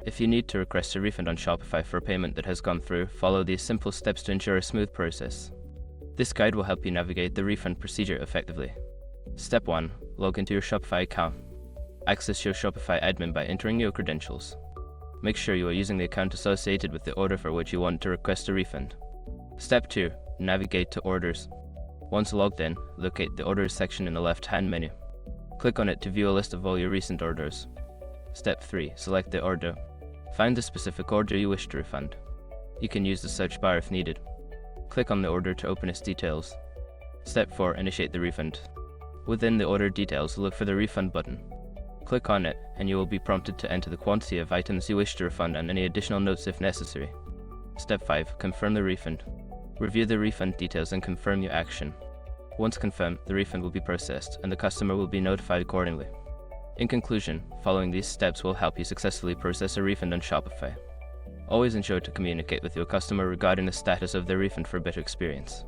If you need to request a refund on Shopify for a payment that has gone through, follow these simple steps to ensure a smooth process. This guide will help you navigate the refund procedure effectively. Step 1. Log into your Shopify account. Access your Shopify admin by entering your credentials. Make sure you are using the account associated with the order for which you want to request a refund. Step 2. Navigate to Orders. Once logged in, locate the Orders section in the left-hand menu. Click on it to view a list of all your recent orders. Step 3. Select the order. Find the specific order you wish to refund. You can use the search bar if needed. Click on the order to open its details. Step 4. Initiate the refund. Within the order details, look for the Refund button. Click on it, and you will be prompted to enter the quantity of items you wish to refund and any additional notes if necessary. Step 5. Confirm the refund. Review the refund details and confirm your action. Once confirmed, the refund will be processed, and the customer will be notified accordingly. In conclusion, following these steps will help you successfully process a refund on Shopify. Always ensure to communicate with your customer regarding the status of their refund for a better experience.